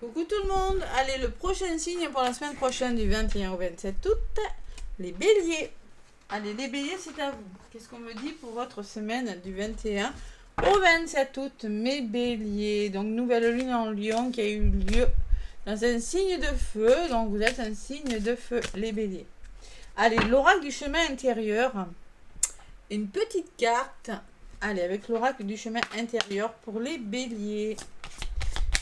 Coucou tout le monde. Allez, le prochain signe pour la semaine prochaine du 21 au 27 août, les béliers. Allez, les béliers, c'est à vous. Qu'est-ce qu'on me dit pour votre semaine du 21 au 27 août, mes béliers? Donc, nouvelle lune en lion qui a eu lieu dans un signe de feu. Donc, vous êtes un signe de feu, les béliers. Allez, l'oracle du chemin intérieur. Une petite carte. Allez, avec l'oracle du chemin intérieur pour les béliers.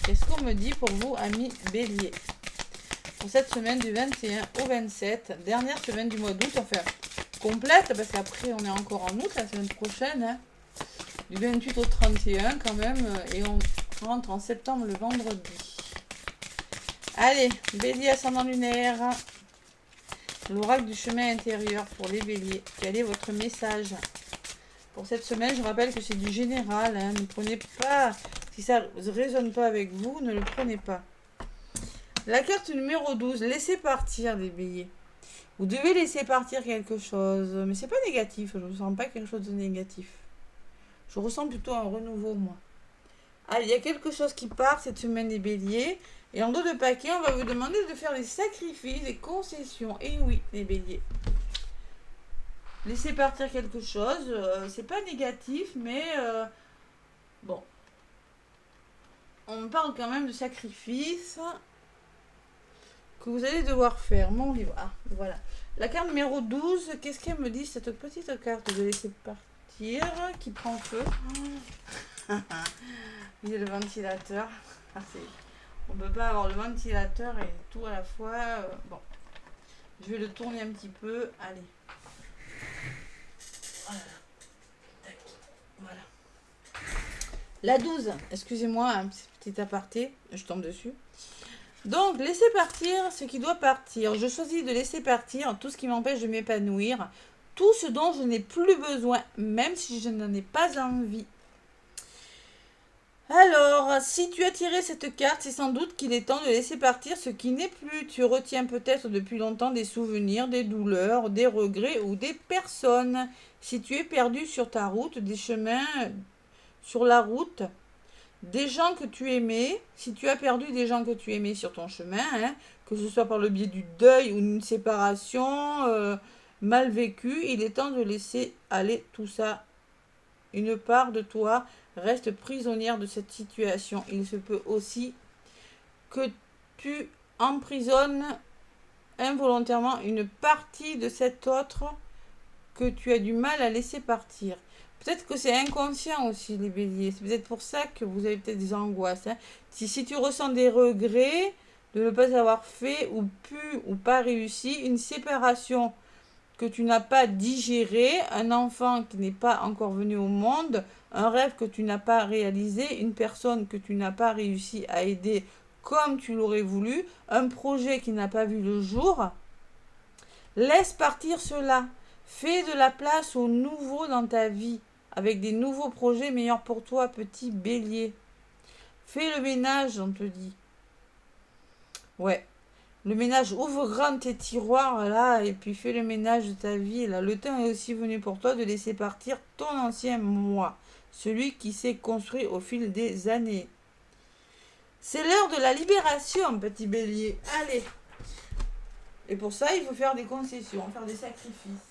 Qu'est-ce qu'on me dit pour vous, amis béliers, pour cette semaine du 21 au 27, dernière semaine du mois d'août, enfin complète, parce qu'après on est encore en août la semaine prochaine, hein, du 28 au 31 quand même, et on rentre en septembre le vendredi. Allez, bélier ascendant lunaire, l'oracle du chemin intérieur pour les béliers. Quel est votre message pour cette semaine? Je rappelle que c'est du général, hein, ne prenez pas... Si ça ne résonne pas avec vous, ne le prenez pas. La carte numéro 12, laissez partir les béliers. Vous devez laisser partir quelque chose, mais c'est pas négatif, je ne ressens pas quelque chose de négatif. Je ressens plutôt un renouveau, moi. Allez, il y a quelque chose qui part cette semaine des béliers, et en dos de paquet, on va vous demander de faire des sacrifices, des concessions. Et oui, les béliers. Laissez partir quelque chose, c'est pas négatif, mais bon. On parle quand même de sacrifices que vous allez devoir faire. Mon livre. Ah, voilà. La carte numéro 12, qu'est-ce qu'elle me dit, cette petite carte de laisser partir qui prend feu? Il y a le ventilateur. Ah, on ne peut pas avoir le ventilateur et tout à la fois. Bon. Je vais le tourner un petit peu. Allez. Voilà. Voilà. La 12, excusez-moi, un petit aparté, je tombe dessus. Donc, laissez partir ce qui doit partir. Je choisis de laisser partir tout ce qui m'empêche de m'épanouir, tout ce dont je n'ai plus besoin, même si je n'en ai pas envie. Alors, si tu as tiré cette carte, c'est sans doute qu'il est temps de laisser partir ce qui n'est plus. Tu retiens peut-être depuis longtemps des souvenirs, des douleurs, des regrets ou des personnes. Si tu es perdu sur ta route, des chemins... sur la route, des gens que tu aimais, si tu as perdu des gens que tu aimais sur ton chemin, hein, que ce soit par le biais du deuil ou d'une séparation mal vécue, il est temps de laisser aller tout ça. Une part de toi reste prisonnière de cette situation. Il se peut aussi que tu emprisonnes involontairement une partie de cet autre que tu as du mal à laisser partir. Peut-être que c'est inconscient aussi, les béliers. C'est peut-être pour ça que vous avez peut-être des angoisses. Hein. Si tu ressens des regrets de ne pas avoir fait ou pu ou pas réussi, une séparation que tu n'as pas digérée, un enfant qui n'est pas encore venu au monde, un rêve que tu n'as pas réalisé, une personne que tu n'as pas réussi à aider comme tu l'aurais voulu, un projet qui n'a pas vu le jour, laisse partir cela. Fais de la place au nouveau dans ta vie, avec des nouveaux projets meilleurs pour toi, petit bélier. Fais le ménage, on te dit. Ouais. Le ménage, ouvre grand tes tiroirs, là, et puis fais le ménage de ta vie, là. Le temps est aussi venu pour toi de laisser partir ton ancien moi, celui qui s'est construit au fil des années. C'est l'heure de la libération, petit bélier. Allez. Et pour ça, il faut faire des concessions, faire des sacrifices.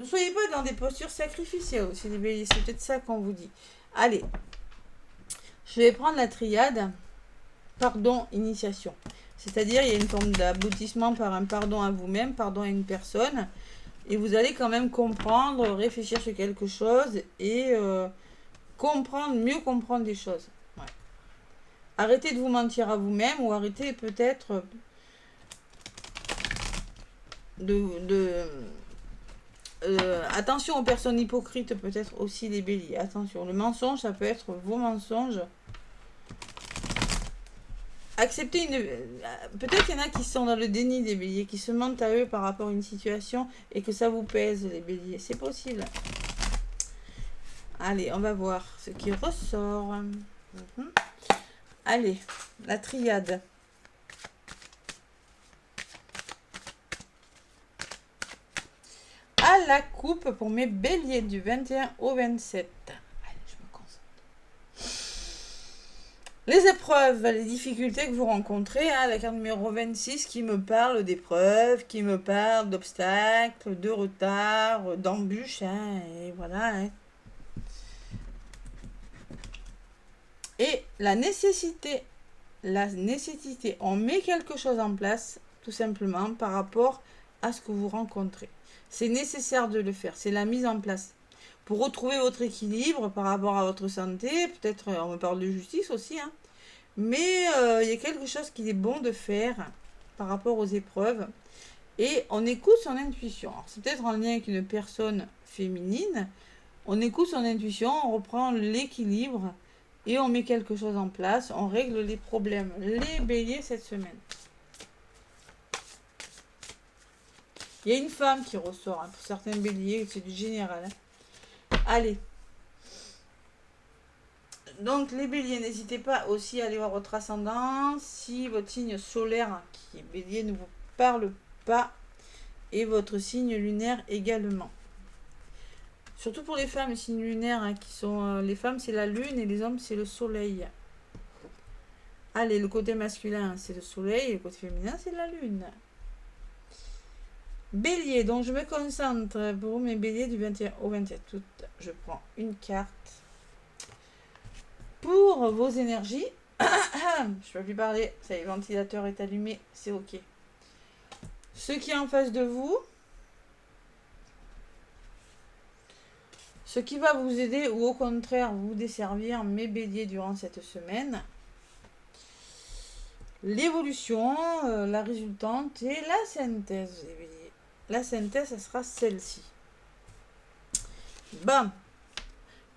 Ne soyez pas dans des postures sacrificielles aussi, les béliers. C'est peut-être ça qu'on vous dit. Allez. Je vais prendre la triade. Pardon, initiation. C'est-à-dire, il y a une forme d'aboutissement par un pardon à vous-même, pardon à une personne. Et vous allez quand même comprendre, réfléchir sur quelque chose et comprendre, mieux comprendre des choses. Ouais. Arrêtez de vous mentir à vous-même ou arrêtez peut-être attention aux personnes hypocrites, peut-être aussi les béliers. Attention, le mensonge, ça peut être vos mensonges. Acceptez une... Peut-être qu'il y en a qui sont dans le déni des béliers, qui se mentent à eux par rapport à une situation et que ça vous pèse, les béliers. C'est possible. Allez, on va voir ce qui ressort. Allez, la triade. À la coupe pour mes béliers du 21 au 27. Allez, je me concentre. Les épreuves, les difficultés que vous rencontrez, hein, la carte numéro 26 qui me parle d'épreuves, qui me parle d'obstacles, de retard, d'embûches, hein, et voilà. Hein. Et la nécessité, on met quelque chose en place, tout simplement, par rapport à ce que vous rencontrez. C'est nécessaire de le faire, c'est la mise en place. Pour retrouver votre équilibre par rapport à votre santé, peut-être on me parle de justice aussi, hein, mais il y a quelque chose qu'il est bon de faire par rapport aux épreuves. Et on écoute son intuition. Alors, c'est peut-être en lien avec une personne féminine. On écoute son intuition, on reprend l'équilibre et on met quelque chose en place. On règle les problèmes. Les béliers cette semaine. Il y a une femme qui ressort. Hein, pour certains béliers, c'est du général. Hein. Allez. Donc les béliers, n'hésitez pas aussi à aller voir votre ascendant. Si votre signe solaire, qui est bélier, ne vous parle pas. Et votre signe lunaire également. Surtout pour les femmes, les signes lunaires, hein, qui sont... les femmes, c'est la lune et les hommes, c'est le soleil. Allez, le côté masculin, c'est le soleil et le côté féminin, c'est la lune. Bélier, donc je me concentre pour mes béliers du 21 au 27 août. Je prends une carte. Pour vos énergies, je ne peux plus parler, ça y est, le ventilateur est allumé, c'est ok. Ce qui est en face de vous, ce qui va vous aider ou au contraire vous desservir, mes béliers, durant cette semaine. L'évolution, la résultante et la synthèse, les béliers. La synthèse, ça sera celle-ci. Bon,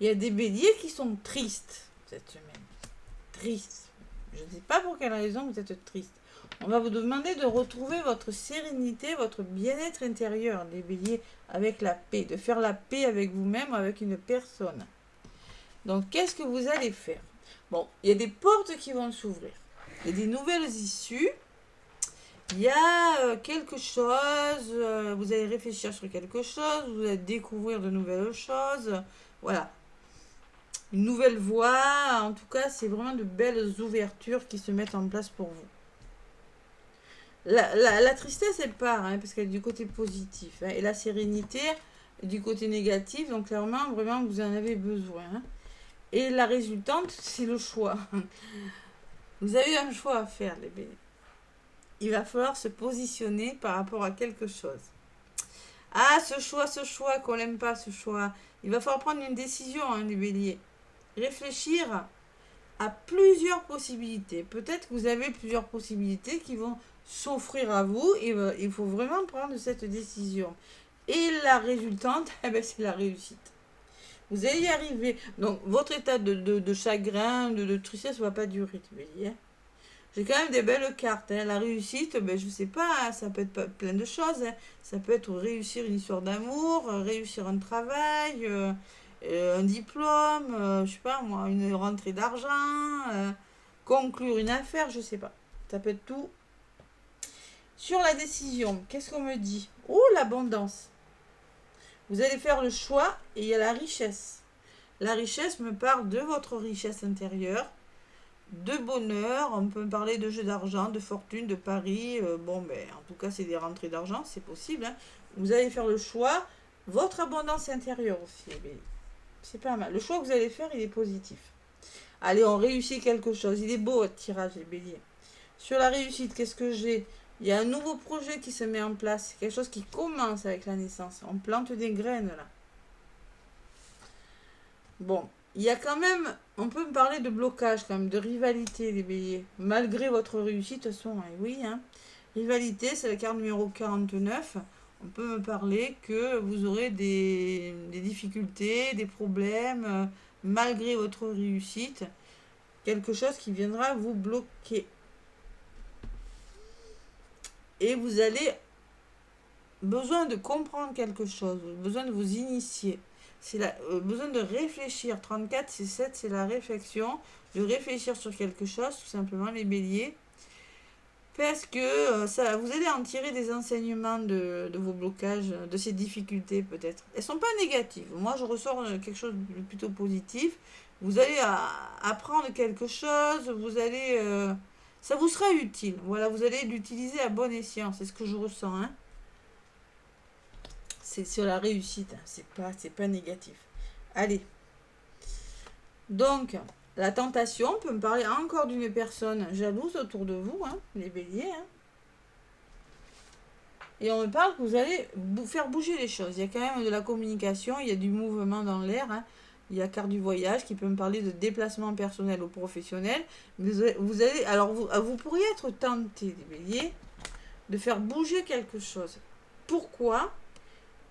il y a des béliers qui sont tristes cette semaine. Tristes. Je ne sais pas pour quelle raison vous êtes triste. On va vous demander de retrouver votre sérénité, votre bien-être intérieur, les béliers, avec la paix. De faire la paix avec vous-même, avec une personne. Donc, qu'est-ce que vous allez faire? Bon, il y a des portes qui vont s'ouvrir. Il y a des nouvelles issues. Il y a quelque chose, vous allez réfléchir sur quelque chose, vous allez découvrir de nouvelles choses. Voilà. Une nouvelle voie. En tout cas, c'est vraiment de belles ouvertures qui se mettent en place pour vous. La tristesse, elle part, hein, parce qu'elle est du côté positif. Hein, et la sérénité, du côté négatif. Donc, clairement, vraiment, vous en avez besoin. Hein. Et la résultante, c'est le choix. Vous avez un choix à faire, les béliers. Il va falloir se positionner par rapport à quelque chose. Ah, ce choix, qu'on n'aime pas, ce choix. Il va falloir prendre une décision, hein, les béliers. Réfléchir à plusieurs possibilités. Peut-être que vous avez plusieurs possibilités qui vont s'offrir à vous et il faut vraiment prendre cette décision. Et la résultante, c'est la réussite. Vous allez y arriver. Donc, votre état de chagrin, de tristesse ne va pas durer, les béliers. J'ai quand même des belles cartes. Hein. La réussite, je sais pas, ça peut être plein de choses. Hein. Ça peut être réussir une histoire d'amour, réussir un travail, un diplôme, je sais pas moi, une rentrée d'argent, conclure une affaire, je sais pas. Ça peut être tout. Sur la décision, qu'est-ce qu'on me dit? Oh, l'abondance. Vous allez faire le choix et il y a la richesse. La richesse me parle de votre richesse intérieure, de bonheur, on peut parler de jeu d'argent, de fortune, de paris. En tout cas, c'est des rentrées d'argent, c'est possible. Hein. Vous allez faire le choix, votre abondance intérieure aussi. C'est pas mal. Le choix que vous allez faire, il est positif. Allez, on réussit quelque chose. Il est beau votre tirage, les béliers. Sur la réussite, qu'est-ce que j'ai? Il y a un nouveau projet qui se met en place. C'est quelque chose qui commence avec la naissance. On plante des graines, là. Bon, il y a quand même, on peut me parler de blocage quand même, de rivalité, les béliers. Malgré votre réussite, de toute façon, oui, hein. Rivalité, c'est la carte numéro 49. On peut me parler que vous aurez des difficultés, des problèmes, malgré votre réussite. Quelque chose qui viendra vous bloquer. Et vous allez besoin de comprendre quelque chose, besoin de vous initier. C'est besoin de réfléchir. 34, c'est 7, c'est la réflexion. De réfléchir sur quelque chose, tout simplement, les béliers. Parce que vous allez en tirer des enseignements de vos blocages, de ces difficultés peut-être. Elles ne sont pas négatives. Moi, je ressors quelque chose de plutôt positif. Vous allez apprendre quelque chose, vous allez... ça vous sera utile. Voilà, vous allez l'utiliser à bon escient. C'est ce que je ressens. Hein. C'est sur la réussite. Hein. C'est pas négatif. Allez. Donc, la tentation peut me parler encore d'une personne jalouse autour de vous, hein, les béliers. Hein. Et on me parle que vous allez faire bouger les choses. Il y a quand même de la communication, il y a du mouvement dans l'air. Hein. Il y a carte du voyage qui peut me parler de déplacement personnel ou professionnel. Vous allez, alors vous pourriez être tenté, les béliers, de faire bouger quelque chose. Pourquoi?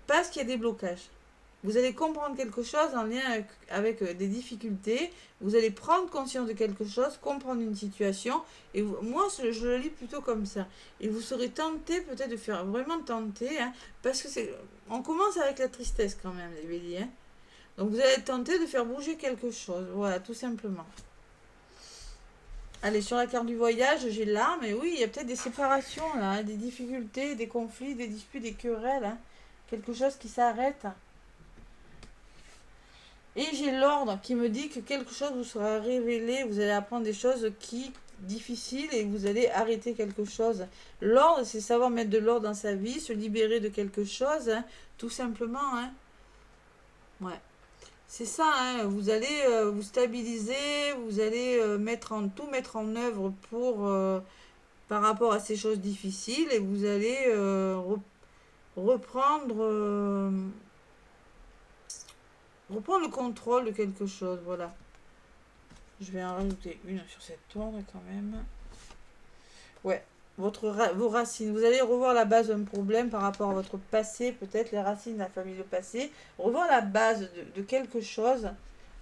Parce qu'il y a des blocages. Vous allez comprendre quelque chose en lien avec des difficultés. Vous allez prendre conscience de quelque chose, comprendre une situation. Et moi, je le lis plutôt comme ça. Et vous serez tenté peut-être de faire vraiment tenter. Hein, parce que on commence avec la tristesse quand même, les béliers. Hein. Donc vous allez être tenté de faire bouger quelque chose. Voilà, tout simplement. Allez, sur la carte du voyage, j'ai l'arme. Et oui, il y a peut-être des séparations, là, hein, des difficultés, des conflits, des disputes, des querelles. Hein, quelque chose qui s'arrête. Et j'ai l'ordre qui me dit que quelque chose vous sera révélé, vous allez apprendre des choses difficiles et vous allez arrêter quelque chose. L'ordre, c'est savoir mettre de l'ordre dans sa vie, se libérer de quelque chose, hein, tout simplement. Hein. Ouais. C'est ça, hein, vous allez vous stabiliser, vous allez tout mettre en œuvre par rapport à ces choses difficiles et vous allez reprendre... reprendre le contrôle de quelque chose, voilà. Je vais en rajouter une sur cette tourne quand même. Ouais, vos racines. Vous allez revoir la base d'un problème par rapport à votre passé, peut-être les racines de la famille de passé. Revoir la base de quelque chose,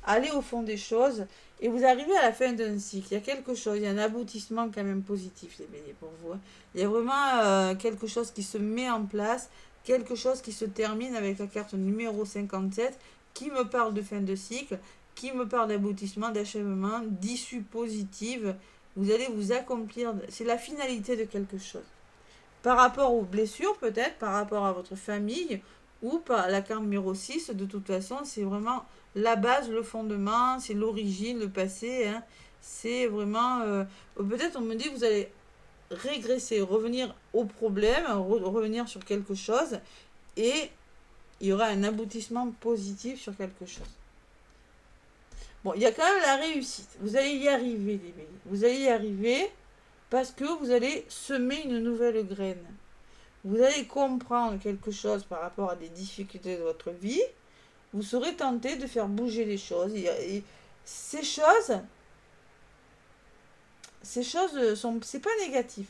aller au fond des choses, et vous arrivez à la fin d'un cycle. Il y a quelque chose, il y a un aboutissement quand même positif, les béliers, pour vous. Hein. Il y a vraiment quelque chose qui se met en place, quelque chose qui se termine avec la carte numéro 57, qui me parle de fin de cycle, qui me parle d'aboutissement, d'achèvement, d'issue positive. Vous allez vous accomplir, c'est la finalité de quelque chose. Par rapport aux blessures, peut-être, par rapport à votre famille, ou par la carte numéro 6, de toute façon, c'est vraiment la base, le fondement, c'est l'origine, le passé. Hein. C'est vraiment... peut-être on me dit que vous allez régresser, revenir au problème, revenir sur quelque chose, et il y aura un aboutissement positif sur quelque chose. Bon, il y a quand même la réussite. Vous allez y arriver, les béliers. Vous allez y arriver parce que vous allez semer une nouvelle graine. Vous allez comprendre quelque chose par rapport à des difficultés de votre vie. Vous serez tenté de faire bouger les choses. Ces choses c'est pas négatif.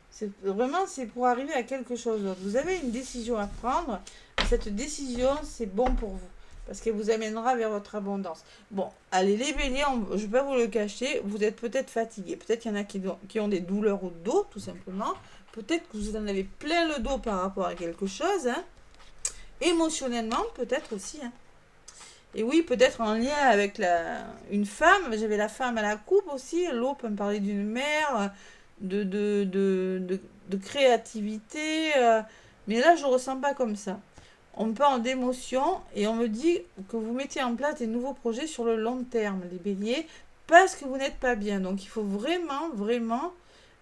C'est pour arriver à quelque chose d'autre. Vous avez une décision à prendre. Cette décision, c'est bon pour vous. Parce qu'elle vous amènera vers votre abondance. Bon, allez, les béliers, je ne vais pas vous le cacher, vous êtes peut-être fatigués. Peut-être qu'il y en a qui ont des douleurs au dos, tout simplement. Peut-être que vous en avez plein le dos par rapport à quelque chose. Hein. Émotionnellement, peut-être aussi. Hein. Et oui, peut-être en lien avec une femme. J'avais la femme à la coupe aussi. L'eau peut me parler d'une mère, de créativité. Mais là, je ne ressens pas comme ça. On me parle d'émotion et on me dit que vous mettez en place des nouveaux projets sur le long terme, les béliers, parce que vous n'êtes pas bien. Donc, il faut vraiment, vraiment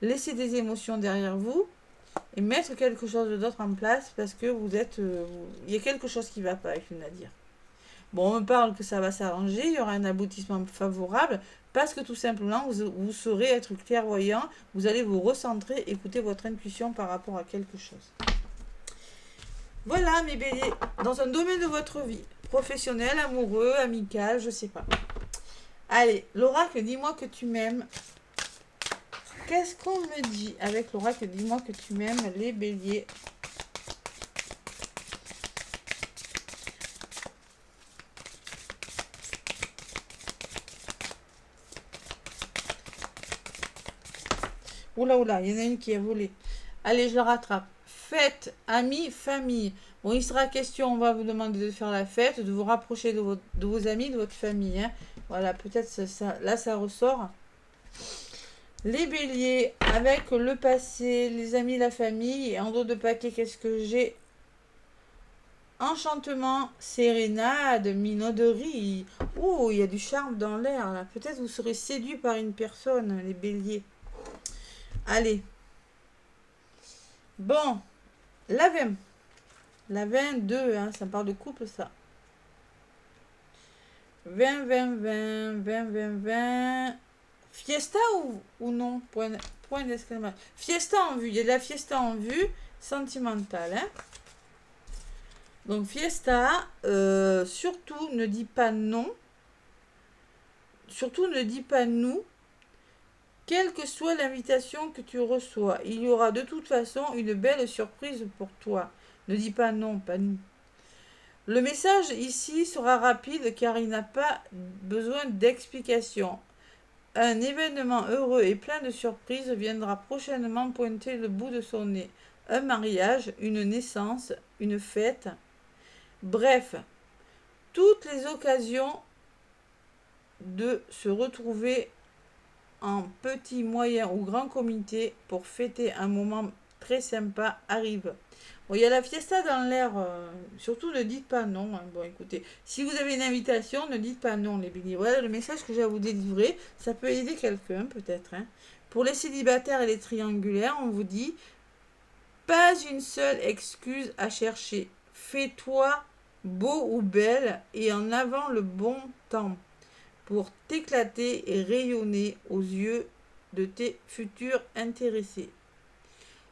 laisser des émotions derrière vous et mettre quelque chose d'autre en place parce que il y a quelque chose qui ne va pas avec le Nadir. Bon, on me parle que ça va s'arranger, il y aura un aboutissement favorable parce que tout simplement, vous saurez être clairvoyant, vous allez vous recentrer, écouter votre intuition par rapport à quelque chose. Voilà mes béliers, dans un domaine de votre vie, professionnel, amoureux, amical, je sais pas. Allez, l'oracle, dis-moi que tu m'aimes. Qu'est-ce qu'on me dit avec l'oracle, dis-moi que tu m'aimes, les béliers? Oula, il y en a une qui a volé. Allez, je la rattrape. Fête, amis, famille. Bon, il sera question, on va vous demander de faire la fête, de vous rapprocher de vos amis, de votre famille. Hein. Voilà, peut-être là, ça ressort. Les béliers, avec le passé, les amis, la famille. Et en dos de paquet, qu'est-ce que j'ai? Enchantement, sérénade, minauderie. Oh, il y a du charme dans l'air là. Peut-être vous serez séduit par une personne, les béliers. Allez. Bon, la 20. La 22, hein, ça parle de couple ça. 20, 20, 20, 20, 20, 20. Fiesta ou non? Point d'exclamation. Fiesta en vue. Il y a de la fiesta en vue. Sentimentale. Hein? Donc fiesta. Surtout ne dis pas non. Surtout ne dis pas nous. Quelle que soit l'invitation que tu reçois, il y aura de toute façon une belle surprise pour toi. Ne dis pas non, pas nous. Le message ici sera rapide car il n'a pas besoin d'explication. Un événement heureux et plein de surprises viendra prochainement pointer le bout de son nez. Un mariage, une naissance, une fête. Bref, toutes les occasions de se retrouver en petit, moyen ou grand comité pour fêter un moment très sympa arrivent. Bon, il y a la fiesta dans l'air, surtout ne dites pas non. Hein. Bon, écoutez, si vous avez une invitation, ne dites pas non, les béliers. Voilà le message que j'ai à vous délivrer. Ça peut aider quelqu'un, peut-être. Hein. Pour les célibataires et les triangulaires, on vous dit pas une seule excuse à chercher. Fais-toi beau ou belle et en avant le bon temps pour t'éclater et rayonner aux yeux de tes futurs intéressés.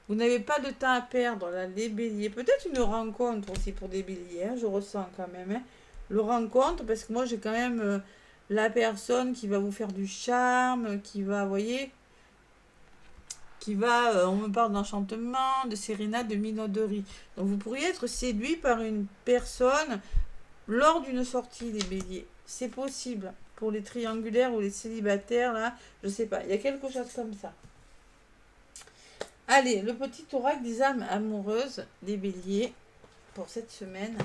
Vous n'avez pas de temps à perdre, là, les béliers. Peut-être une rencontre aussi pour des béliers, hein, je ressens quand même. Hein. Le rencontre, parce que moi, j'ai quand même la personne qui va vous faire du charme, qui va, vous voyez, qui va, on me parle d'enchantement, de sérénade, de minauderie. Donc, vous pourriez être séduit par une personne lors d'une sortie, les béliers. C'est possible. Pour les triangulaires ou les célibataires, là, je sais pas. Il y a quelque chose comme ça. Allez, le petit oracle des âmes amoureuses, des béliers, pour cette semaine.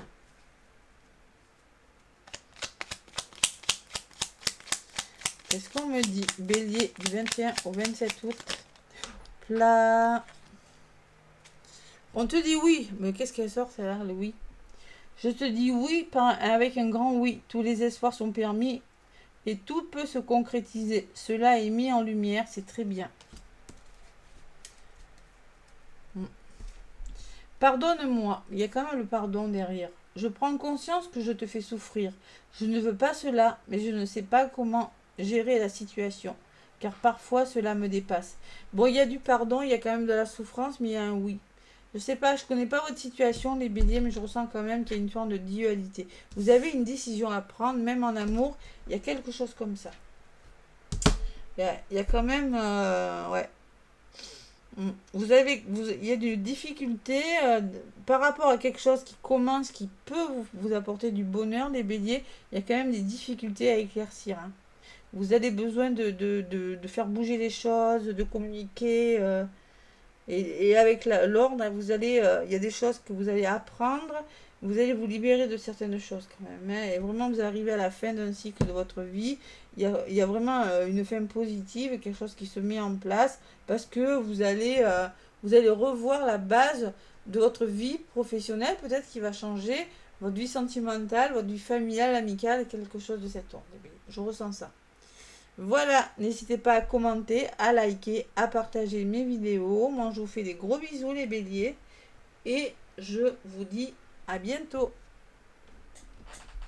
Qu'est-ce qu'on me dit? Bélier, du 21 au 27 août. Plat. On te dit oui, mais qu'est-ce qu'elle sort, celle-là, le oui? Je te dis oui avec un grand oui. Tous les espoirs sont permis et tout peut se concrétiser. Cela est mis en lumière, c'est très bien. Pardonne-moi, il y a quand même le pardon derrière. Je prends conscience que je te fais souffrir. Je ne veux pas cela, mais je ne sais pas comment gérer la situation, car parfois cela me dépasse. Bon, il y a du pardon, il y a quand même de la souffrance, mais il y a un oui. Je sais pas, je connais pas votre situation, les béliers, mais je ressens quand même qu'il y a une forme de dualité. Vous avez une décision à prendre, même en amour, il y a quelque chose comme ça. Il y a quand même, ouais. Il y a des difficultés par rapport à quelque chose qui commence, qui peut vous apporter du bonheur, les béliers. Il y a quand même des difficultés à éclaircir. Hein. Vous avez besoin de faire bouger les choses, de communiquer. Et avec l'ordre, il y a des choses que vous allez apprendre. Vous allez vous libérer de certaines choses quand même. Hein, et vraiment, vous arrivez à la fin d'un cycle de votre vie. Il y a vraiment une fin positive, quelque chose qui se met en place. Parce que vous allez revoir la base de votre vie professionnelle. Peut-être qu'il va changer votre vie sentimentale, votre vie familiale, amicale, quelque chose de cet ordre. Je ressens ça. Voilà, n'hésitez pas à commenter, à liker, à partager mes vidéos. Moi, je vous fais des gros bisous les béliers. Et je vous dis à bientôt.